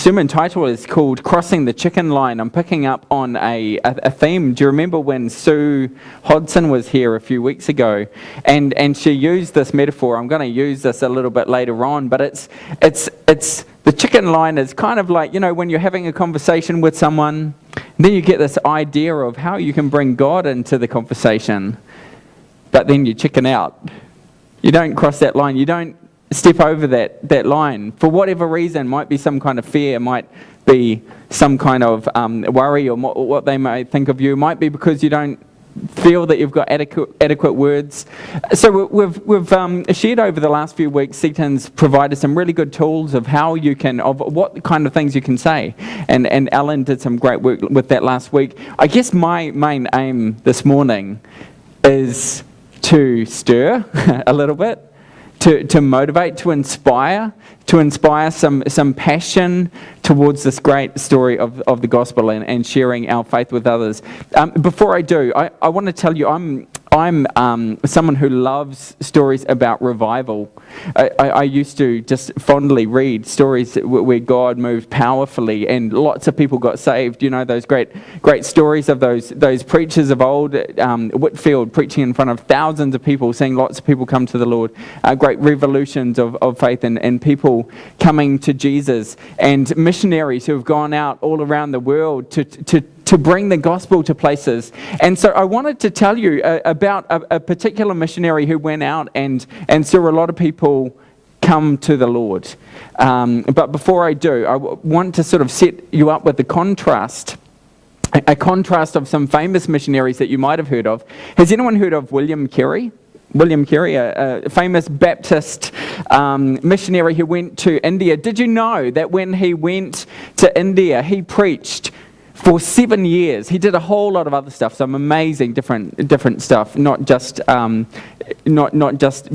sermon title is called Crossing the Chicken Line. I'm picking up on a theme. Do you remember when Sue Hodson was here a few weeks ago? And she used this metaphor. I'm going to use this a little bit later on, but it's the chicken line is kind of like, when you're having a conversation with someone, then you get this idea of how you can bring God into the conversation, but then you chicken out. You don't cross that line. You don't step over that line for whatever reason. Might be some kind of fear, might be some kind of worry, or what they may think of you. Might be because you don't feel that you've got adequate words. So we've shared over the last few weeks. Seaton's provided some really good tools of how you can, of what kind of things you can say, and Alan did some great work with that last week. I guess my main aim this morning is to stir a little bit, to motivate, to inspire some passion towards this great story of the gospel and sharing our faith with others. Before I do, I want to tell you, I'm someone who loves stories about revival. I used to just fondly read stories where God moved powerfully and lots of people got saved. Those great stories of those preachers of old, Whitfield preaching in front of thousands of people, seeing lots of people come to the Lord. Great revolutions of faith and people coming to Jesus, and missionaries who have gone out all around the world to bring the gospel to places. And so I wanted to tell you about a particular missionary who went out and saw a lot of people come to the Lord. But before I do, I want to sort of set you up with the contrast, a contrast of some famous missionaries that you might have heard of. Has anyone heard of William Carey? William Carey, a famous Baptist missionary who went to India. Did you know that when he went to India, he preached for 7 years? He did a whole lot of other stuff, some amazing different stuff, not just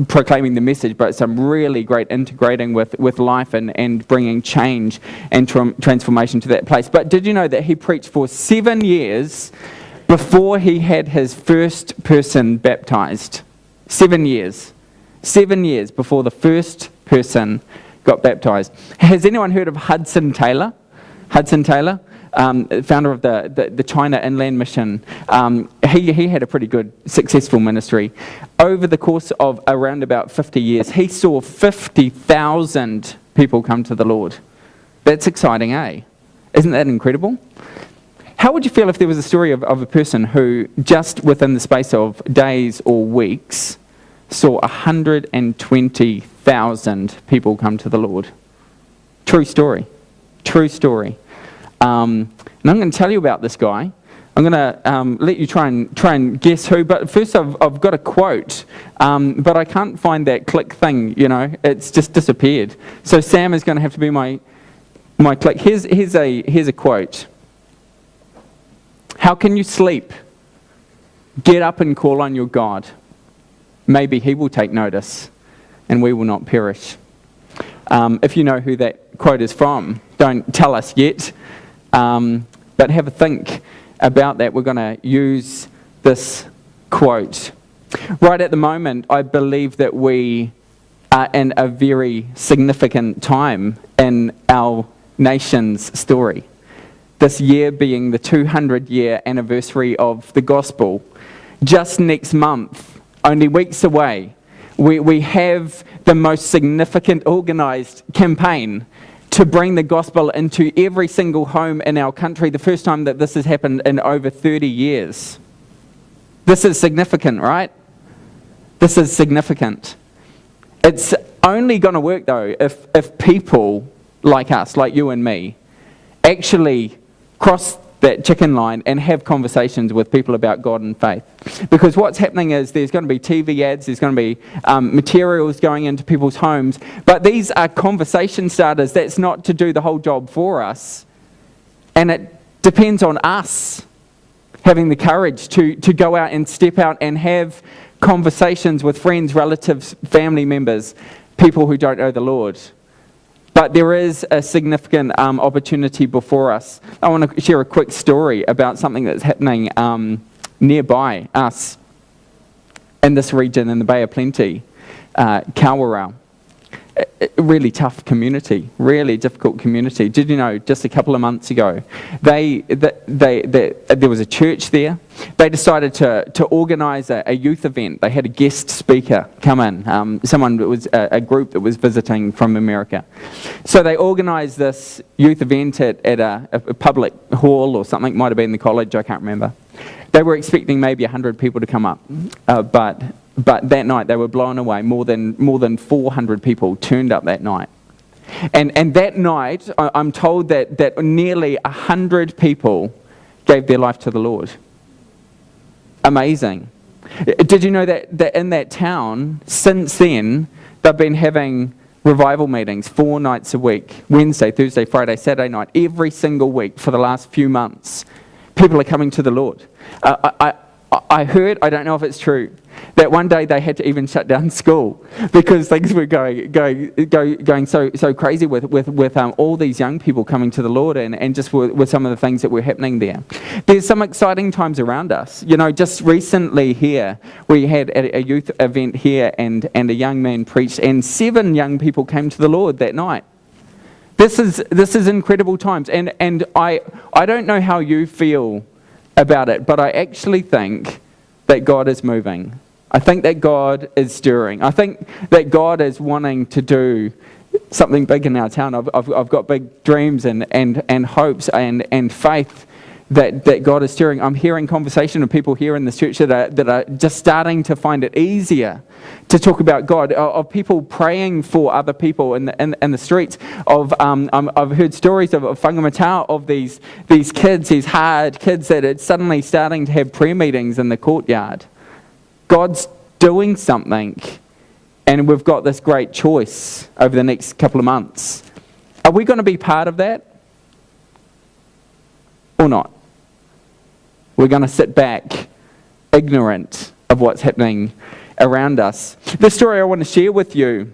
proclaiming the message, but some really great integrating with life and bringing change and transformation to that place. But did you know that he preached for 7 years before he had his first person baptized? 7 years. 7 years before the first person got baptized. Has anyone heard of Hudson Taylor? Hudson Taylor, founder of the China Inland Mission. He had a pretty good, successful ministry. Over the course of around about 50 years, he saw 50,000 people come to the Lord. That's exciting, eh? Isn't that incredible? How would you feel if there was a story of a person who, just within the space of days or weeks, saw 120,000 people come to the Lord? True story. True story. And I'm going to tell you about this guy. I'm going to let you try and guess who. But first, I've got a quote, but I can't find that click thing. It's just disappeared. So Sam is going to have to be my click. Here's a quote. How can you sleep? Get up and call on your God. Maybe he will take notice, and we will not perish. If you know who that quote is from, don't tell us yet, but have a think about that. We're going to use this quote. Right at the moment, I believe that we are in a very significant time in our nation's story. This year being the 200-year anniversary of the gospel. Just next month, only weeks away, we have the most significant organised campaign to bring the gospel into every single home in our country. The first time that this has happened in over 30 years. This is significant, right? This is significant. It's only going to work, though, if people like us, like you and me, actually cross that chicken line and have conversations with people about God and faith. Because what's happening is there's going to be TV ads, there's going to be materials going into people's homes, but these are conversation starters. That's not to do the whole job for us. And it depends on us having the courage to go out and step out and have conversations with friends, relatives, family members, people who don't know the Lord. But there is a significant opportunity before us. I want to share a quick story about something that's happening nearby us in this region in the Bay of Plenty, Kawarau. a really tough community, really difficult community. Did you know, just a couple of months ago, there was a church there. They decided to organise a youth event. They had a guest speaker come in, someone that was a group that was visiting from America. So they organised this youth event at a public hall or something, might have been the college, I can't remember. They were expecting maybe 100 people to come up, but that night they were blown away. More than 400 people turned up that night. And that night, I'm told that nearly 100 people gave their life to the Lord. Amazing. Did you know that in that town, since then, they've been having revival meetings 4 nights a week, Wednesday, Thursday, Friday, Saturday night, every single week for the last few months. People are coming to the Lord. I heard, I don't know if it's true, that one day they had to even shut down school because things were going so crazy with all these young people coming to the Lord and just with some of the things that were happening there. There's some exciting times around us. You know, just recently here, we had a youth event here and a young man preached and 7 young people came to the Lord that night. This is incredible times, and I don't know how you feel about it, but I actually think that God is moving. I think that God is stirring. I think that God is wanting to do something big in our town. I've got big dreams and hopes and faith that God is stirring. I'm hearing conversation of people here in this church that are just starting to find it easier to talk about God, of people praying for other people in the streets. I've heard stories of whangamatau, of these kids, these hard kids that are suddenly starting to have prayer meetings in the courtyard. God's doing something, and we've got this great choice over the next couple of months. Are we going to be part of that or not? We're going to sit back ignorant of what's happening around us. The story I want to share with you,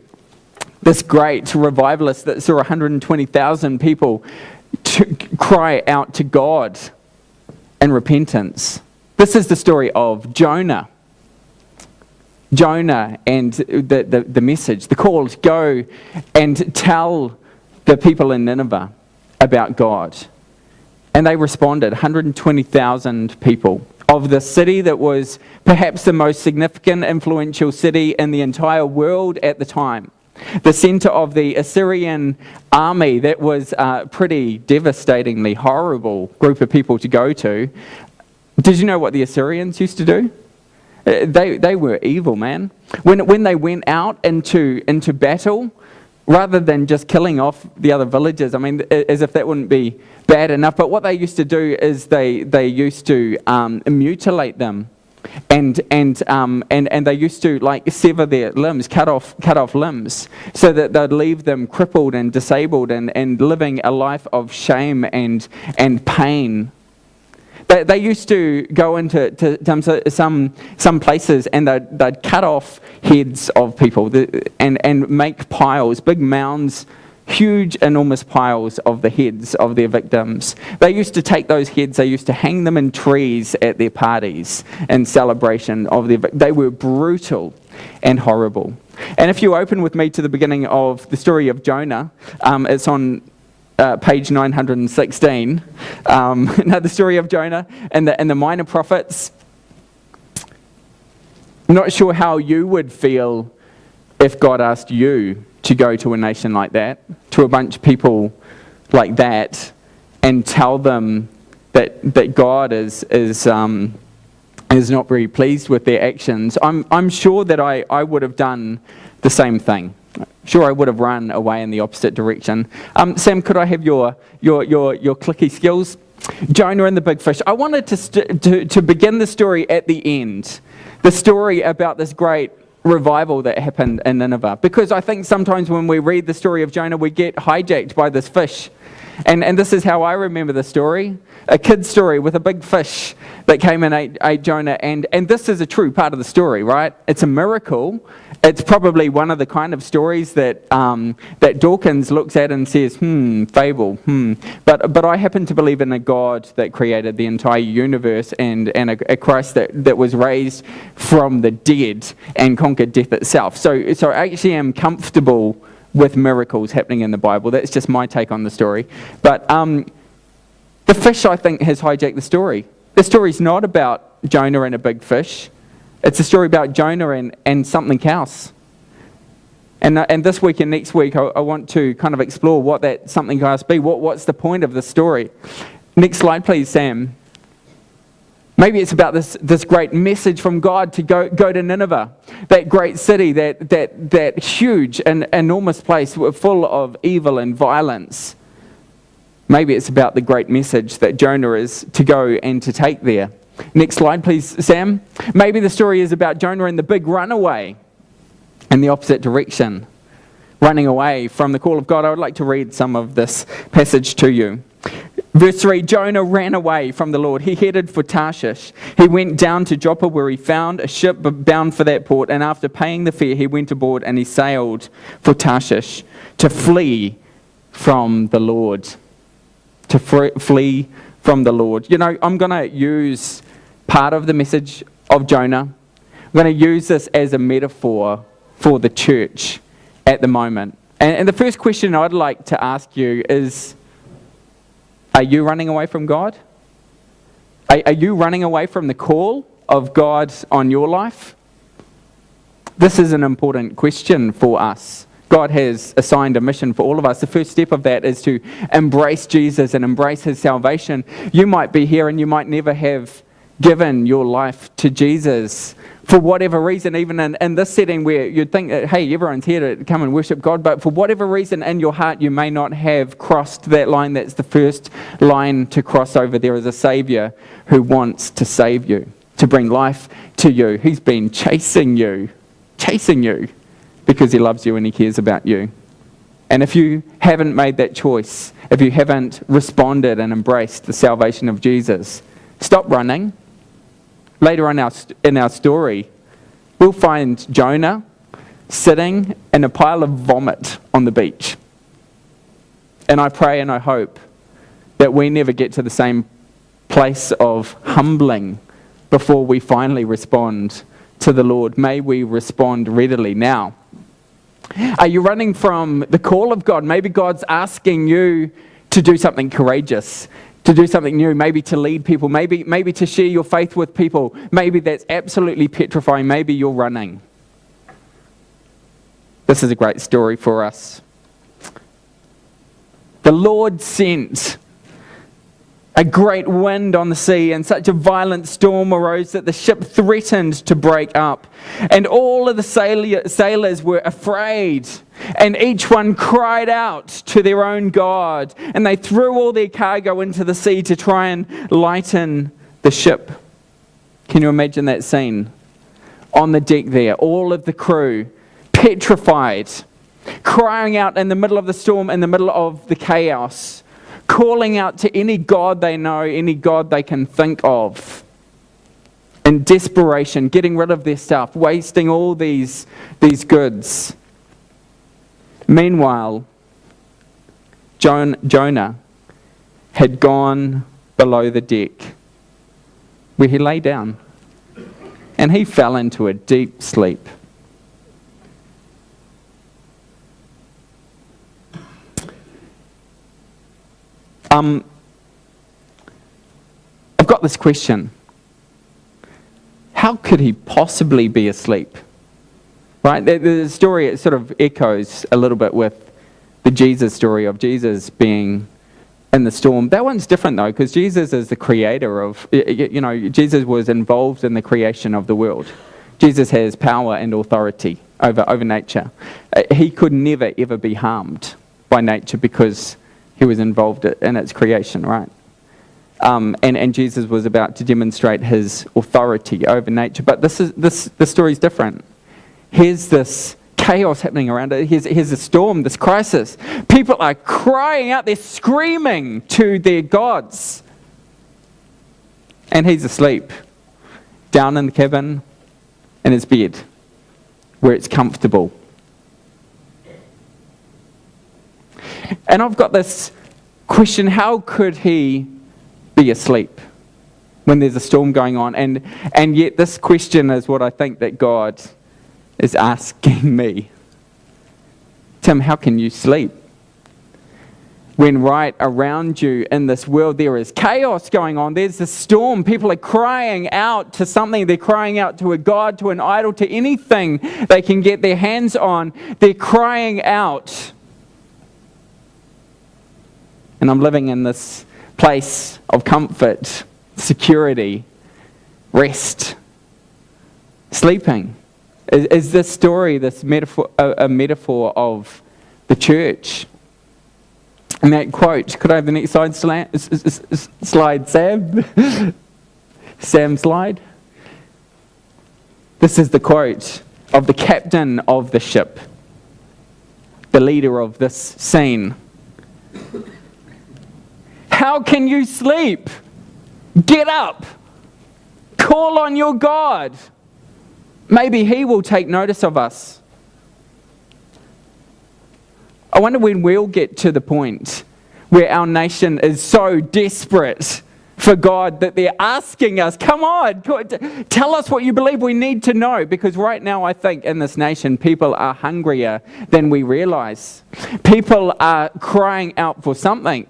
this great revivalist that saw 120,000 people cry out to God in repentance. This is the story of Jonah. Jonah and the message, the call to go and tell the people in Nineveh about God. And they responded, 120,000 people of the city that was perhaps the most significant, influential city in the entire world at the time. The center of the Assyrian army that was a pretty devastatingly horrible group of people to go to. Did you know what the Assyrians used to do? They were evil, man. When they went out into battle, rather than just killing off the other villagers, I mean, as if that wouldn't be bad enough, but what they used to do is they used to mutilate them, and they used to like sever their limbs, cut off limbs, so that they'd leave them crippled and disabled and living a life of shame and pain. They used to go into some places and they'd cut off heads of people and make piles, big mounds, huge, enormous piles of the heads of their victims. They used to take those heads, they used to hang them in trees at their parties in celebration of their victims. They were brutal and horrible. And if you open with me to the beginning of the story of Jonah, it's on page 916. Now the story of Jonah and the minor prophets. I'm not sure how you would feel if God asked you to go to a nation like that, to a bunch of people like that, and tell them that God is not very pleased with their actions. I'm sure that I would have done the same thing. Sure, I would have run away in the opposite direction. Sam, could I have your clicky skills? Jonah and the big fish. I wanted to begin the story at the end. The story about this great revival that happened in Nineveh. Because I think sometimes when we read the story of Jonah, we get hijacked by this fish. And this is how I remember the story. A kid's story with a big fish that came and ate Jonah. And this is a true part of the story, right? It's a miracle. It's probably one of the kind of stories that Dawkins looks at and says, fable, But I happen to believe in a God that created the entire universe and a Christ that was raised from the dead and conquered death itself. So I actually am comfortable with miracles happening in the Bible. That's just my take on the story. But the fish, I think, has hijacked the story. The story's not about Jonah and a big fish. It's a story about Jonah and something else. And this week and next week, I want to kind of explore what that something else be. What's the point of the story? Next slide, please, Sam. Maybe it's about this great message from God to go to Nineveh, that great city, that huge and enormous place full of evil and violence. Maybe it's about the great message that Jonah is to go and to take there. Next slide, please, Sam. Maybe the story is about Jonah and the big runaway in the opposite direction, running away from the call of God. I would like to read some of this passage to you. Verse 3, Jonah ran away from the Lord. He headed for Tarshish. He went down to Joppa where he found a ship bound for that port, and after paying the fare, he went aboard and he sailed for Tarshish to flee from the Lord. To flee from the Lord. You know, I'm going to use part of the message of Jonah. I'm going to use this as a metaphor for the church at the moment. And the first question I'd like to ask you is, are you running away from God? Are you running away from the call of God on your life? This is an important question for us. God has assigned a mission for all of us. The first step of that is to embrace Jesus and embrace his salvation. You might be here and you might never have given your life to Jesus for whatever reason, even in this setting where you'd think, hey, everyone's here to come and worship God, but for whatever reason in your heart you may not have crossed that line. That's the first line to cross over. There is a Saviour who wants to save you, to bring life to you. He's been chasing you, because he loves you and he cares about you. And if you haven't made that choice, if you haven't responded and embraced the salvation of Jesus, stop running. Later on in our story, we'll find Jonah sitting in a pile of vomit on the beach. And I pray and I hope that we never get to the same place of humbling before we finally respond to the Lord. May we respond readily now. Are you running from the call of God? Maybe God's asking you to do something courageous, to do something new, maybe to lead people, maybe to share your faith with people. Maybe that's absolutely petrifying. Maybe you're running. This is a great story for us. The Lord sent a great wind on the sea, and such a violent storm arose that the ship threatened to break up. And all of the sailors were afraid, and each one cried out to their own God. And they threw all their cargo into the sea to try and lighten the ship. Can you imagine that scene? On the deck there, all of the crew, petrified, crying out in the middle of the storm, in the middle of the chaos, calling out to any God they know, any God they can think of, in desperation, getting rid of their stuff, wasting all these goods. Meanwhile, Jonah had gone below the deck, where he lay down, and he fell into a deep sleep. I've got this question. How could he possibly be asleep? Right? The story, it sort of echoes a little bit with the Jesus story of Jesus being in the storm. That one's different though, because Jesus is the creator of, Jesus was involved in the creation of the world. Jesus has power and authority over nature. He could never ever be harmed by nature because he was involved in its creation, right? And Jesus was about to demonstrate his authority over nature. But this story's different. Here's this chaos happening around it. Here's a storm, this crisis. People are crying out, they're screaming to their gods. And he's asleep, down in the cabin, in his bed, where it's comfortable. And I've got this question, how could he be asleep when there's a storm going on? And yet this question is what I think that God is asking me. Tim, how can you sleep? When right around you in this world there is chaos going on, there's a storm, people are crying out to something, they're crying out to a god, to an idol, to anything they can get their hands on, they're crying out. And I'm living in this place of comfort, security, rest, sleeping. Is this story, this metaphor, a metaphor of the church? And that quote, could I have the next slide, Sam? Sam, slide. This is the quote of the captain of the ship, the leader of this scene. How can you sleep? Get up. Call on your God. Maybe he will take notice of us. I wonder when we'll get to the point where our nation is so desperate for God that they're asking us, come on, God, tell us what you believe we need to know. Because right now I think in this nation people are hungrier than we realize. People are crying out for something.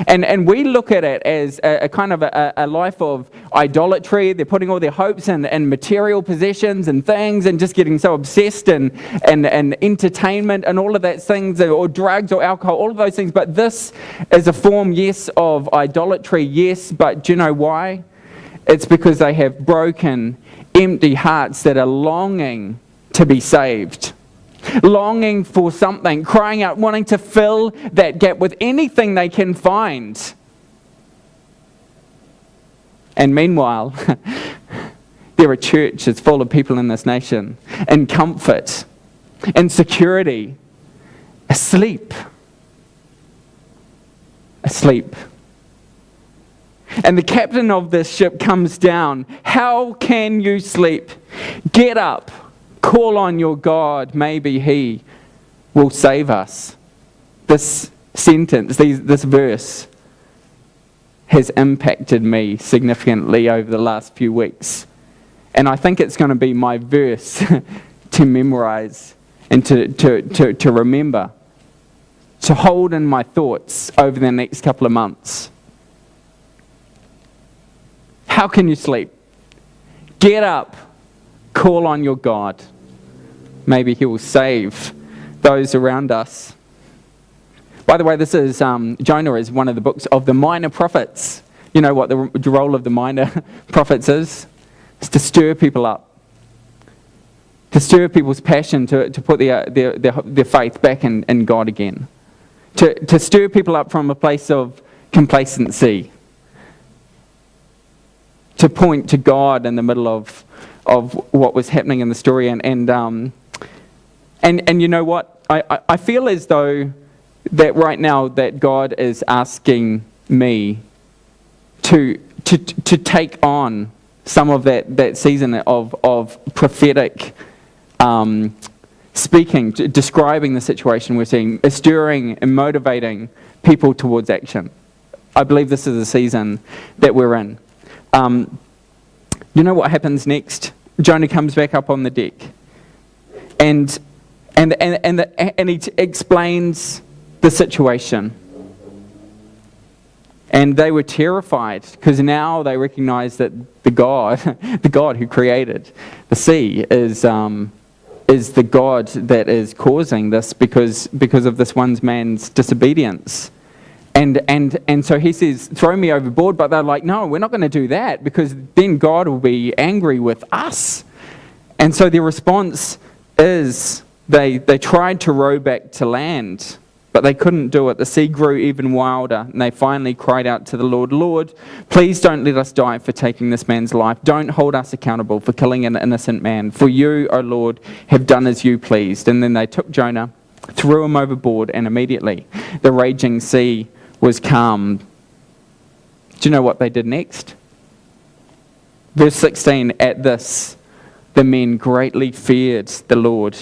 And we look at it as a kind of a life of idolatry. They're putting all their hopes in material possessions and things and just getting so obsessed and entertainment and all of that things, or drugs or alcohol, all of those things. But this is a form, yes, of idolatry, yes, but do you know why? It's because they have broken, empty hearts that are longing to be saved. Longing for something, crying out, wanting to fill that gap with anything they can find. And meanwhile, there are churches full of people in this nation in comfort, in security, asleep. Asleep. And the captain of this ship comes down. How can you sleep? Get up. Call on your God. Maybe he will save us. This sentence, this verse, has impacted me significantly over the last few weeks. And I think it's going to be my verse to memorize and to remember, to hold in my thoughts over the next couple of months. How can you sleep? Get up, call on your God. Maybe he will save those around us. By the way, this is Jonah is one of the books of the minor prophets. You know what the role of the minor prophets is? It's to stir people up. To stir people's passion, to put their faith back in God again. To stir people up from a place of complacency. To point to God in the middle of what was happening in the story. And you know what? I feel as though that right now that God is asking me to take on some of that season of prophetic speaking, describing the situation we're seeing, stirring and motivating people towards action. I believe this is the season that we're in. You know what happens next? Jonah comes back up on the deck, and he explains the situation. And they were terrified because now they recognize that the God who created the sea is the God that is causing this because of this one man's disobedience. And so he says, throw me overboard, but they're like, no, we're not going to do that because then God will be angry with us. And so their response is they tried to row back to land, but they couldn't do it. The sea grew even wilder, and they finally cried out to the Lord, Lord, please don't let us die for taking this man's life. Don't hold us accountable for killing an innocent man. For you, O Lord, have done as you pleased. And then they took Jonah, threw him overboard, and immediately the raging sea was calm. Do you know what they did next? Verse 16, at this, the men greatly feared the Lord,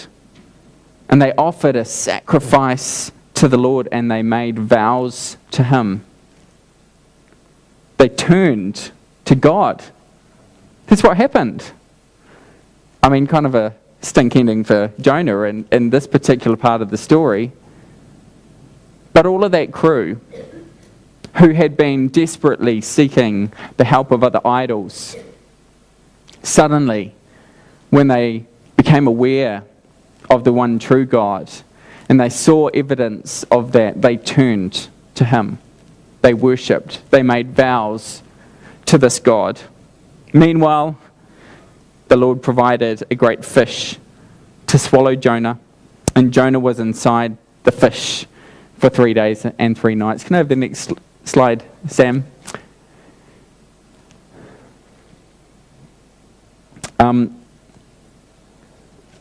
and they offered a sacrifice to the Lord, and they made vows to him. They turned to God. That's what happened. I mean, kind of a stink ending for Jonah in this particular part of the story. But all of that crew, who had been desperately seeking the help of other idols, suddenly, when they became aware of the one true God, and they saw evidence of that, they turned to him. They worshipped. They made vows to this God. Meanwhile, the Lord provided a great fish to swallow Jonah, and Jonah was inside the fish for 3 days and 3 nights. Can I have the next slide, Sam?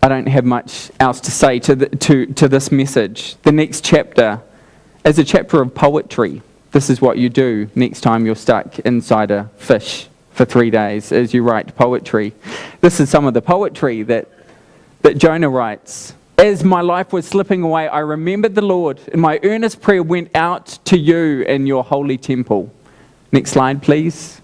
I don't have much else to say to this message. The next chapter is a chapter of poetry. This is what you do next time you're stuck inside a fish for 3 days, as you write poetry. This is some of the poetry that Jonah writes. As my life was slipping away, I remembered the Lord, and my earnest prayer went out to you in your holy temple. Next slide, please.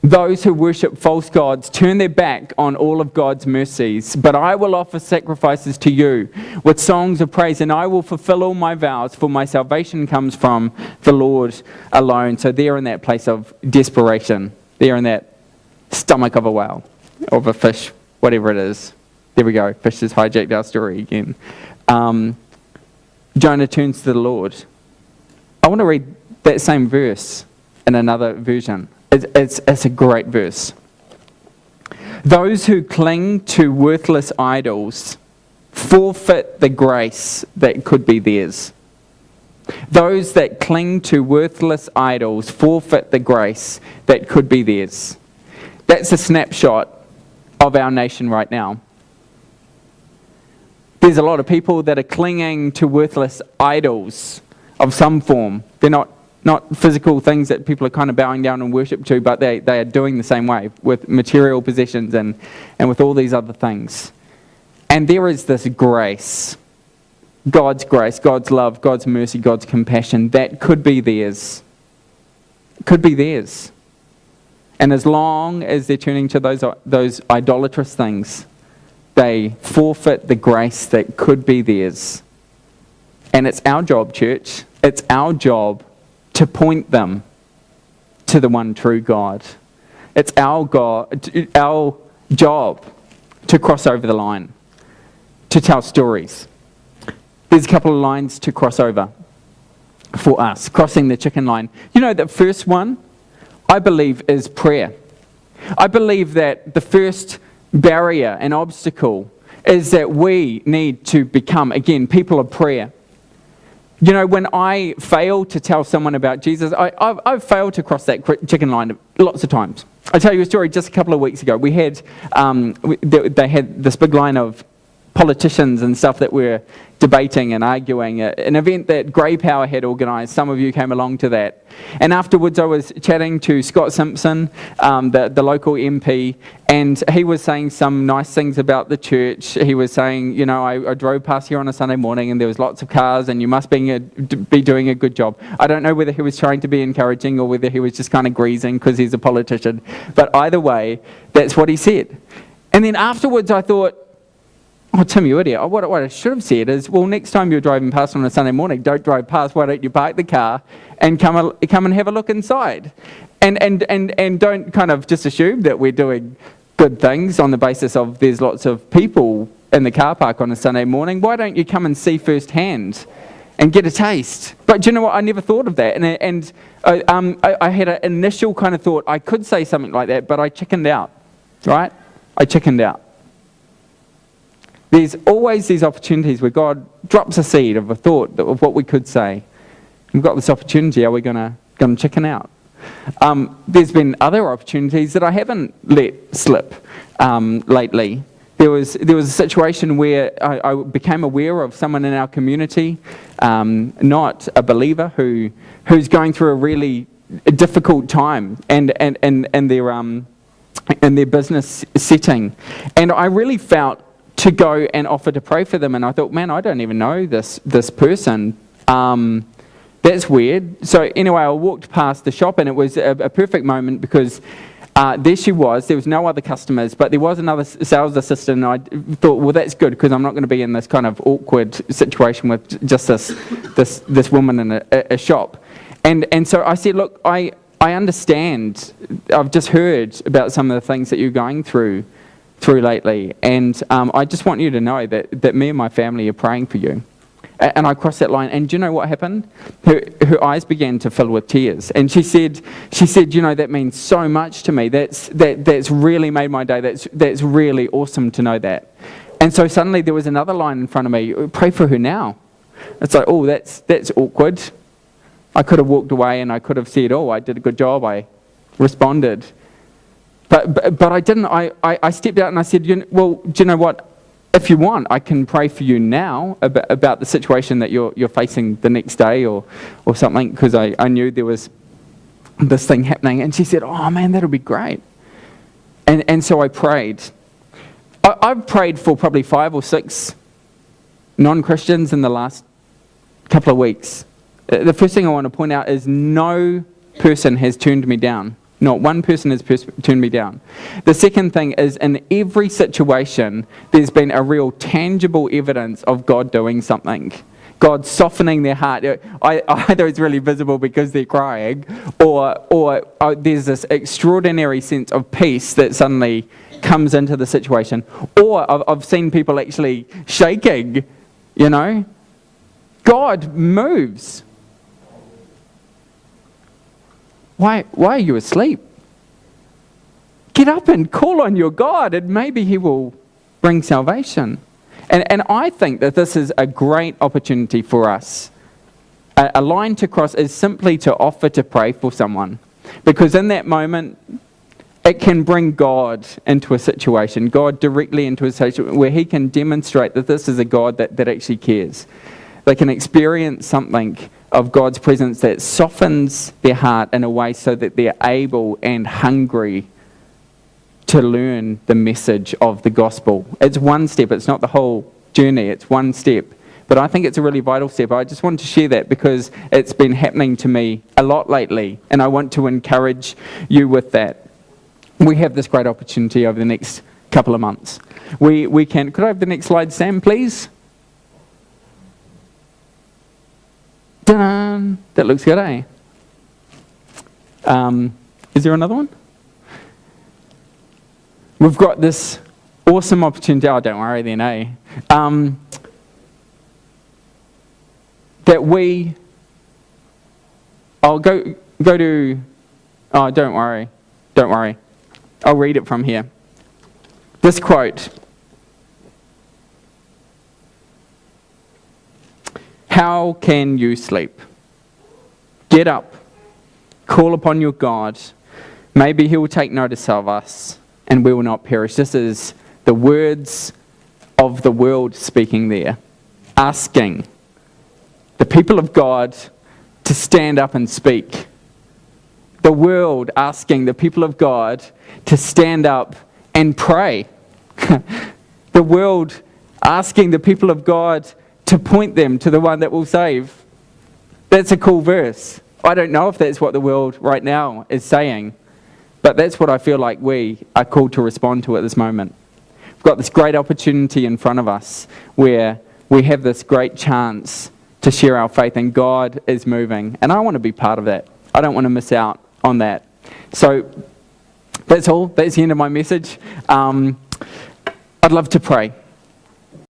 Those who worship false gods turn their back on all of God's mercies, but I will offer sacrifices to you with songs of praise, and I will fulfill all my vows, for my salvation comes from the Lord alone. So they're in that place of desperation. They're in that stomach of a whale, of a fish, whatever it is. There we go. Fish has hijacked our story again. Jonah turns to the Lord. I want to read that same verse in another version. It's a great verse. Those who cling to worthless idols forfeit the grace that could be theirs. Those that cling to worthless idols forfeit the grace that could be theirs. That's a snapshot of our nation right now. There's a lot of people that are clinging to worthless idols of some form. They're not physical things that people are kind of bowing down and worship to, but they are doing the same way with material possessions and with all these other things. And there is this grace, God's love, God's mercy, God's compassion, that could be theirs. Could be theirs. And as long as they're turning to those idolatrous things, they forfeit the grace that could be theirs. And it's our job, church, it's our job to point them to the one true God. It's our job to cross over the line, to tell stories. There's a couple of lines to cross over for us, crossing the chicken line. You know, the first one, I believe, is prayer. I believe that the first barrier and obstacle is that we need to become, again, people of prayer. You know, when I fail to tell someone about Jesus, I've failed to cross that chicken line lots of times. I'll tell you a story. Just a couple of weeks ago, we had, they had this big line of politicians and stuff that were debating and arguing, an event that Grey Power had organised. Some of you came along to that. And afterwards I was chatting to Scott Simpson, the local MP, and he was saying some nice things about the church. He was saying, you know, I drove past here on a Sunday morning and there was lots of cars and you must be doing a good job. I don't know whether he was trying to be encouraging or whether he was just kind of greasing because he's a politician. But either way, that's what he said. And then afterwards I thought, oh, Tim, you idiot. What I should have said is, well, next time you're driving past on a Sunday morning, don't drive past. Why don't you park the car and come and have a look inside? And don't kind of just assume that we're doing good things on the basis of there's lots of people in the car park on a Sunday morning. Why don't you come and see firsthand and get a taste? But do you know what? I never thought of that. And I had an initial kind of thought I could say something like that, but I chickened out, right? I chickened out. There's always these opportunities where God drops a seed of a thought of what we could say. We've got this opportunity, are we going to chicken out? There's been other opportunities that I haven't let slip lately. There was a situation where I became aware of someone in our community, not a believer, who's going through a really difficult time and their business setting. And I really felt to go and offer to pray for them, and I thought, man, I don't even know this person. That's weird. So anyway, I walked past the shop, and it was a perfect moment because There she was. There was no other customers, but there was another sales assistant. And I thought, well, that's good because I'm not going to be in this kind of awkward situation with just this woman in a shop. And so I said, look, I understand. I've just heard about some of the things that you're going through lately, and I just want you to know that me and my family are praying for you. And I crossed that line, and do you know what happened? Her eyes began to fill with tears, and she said, that means so much to me. That's really made my day. That's really awesome to know that. And so suddenly there was another line in front of me. Pray for her now. It's like, oh, that's awkward. I could have walked away, and I could have said, oh, I did a good job. I responded, but I didn't. I stepped out and I said, well, do you know what? If you want, I can pray for you now about the situation that you're facing the next day or something, because I knew there was this thing happening. And she said, oh man, that'll be great. And so I prayed. I've prayed for probably 5 or 6 non-Christians in the last couple of weeks. The first thing I want to point out is no person has turned me down. Not one person has turned me down. The second thing is, in every situation, there's been a real tangible evidence of God doing something. God softening their heart. Either it's really visible because they're crying, or there's this extraordinary sense of peace that suddenly comes into the situation. Or I've seen people actually shaking, God moves. Why are you asleep? Get up and call on your God, and maybe He will bring salvation. And I think that this is a great opportunity for us. A line to cross is simply to offer to pray for someone. Because in that moment, it can bring God into a situation, God directly into a situation where He can demonstrate that this is a God that actually cares. They can experience something of God's presence that softens their heart in a way so that they're able and hungry to learn the message of the gospel. It's one step. It's not the whole journey. It's one step. But I think it's a really vital step. I just wanted to share that because it's been happening to me a lot lately, and I want to encourage you with that. We have this great opportunity over the next couple of months. We can... Could I have the next slide, Sam, please? Dun! That looks good, eh? Is there another one? We've got this awesome opportunity. Oh, don't worry then, eh? That we... I'll go to... Oh, don't worry. I'll read it from here. This quote. How can you sleep? Get up, call upon your God. Maybe He will take notice of us and we will not perish. This is the words of the world speaking there, asking the people of God to stand up and speak. The world asking the people of God to stand up and pray. The world asking the people of God to point them to the one that will save. That's a cool verse. I don't know if that's what the world right now is saying, but that's what I feel like we are called to respond to at this moment. We've got this great opportunity in front of us where we have this great chance to share our faith, and God is moving. And I want to be part of that. I don't want to miss out on that. So that's all. That's the end of my message. I'd love to pray.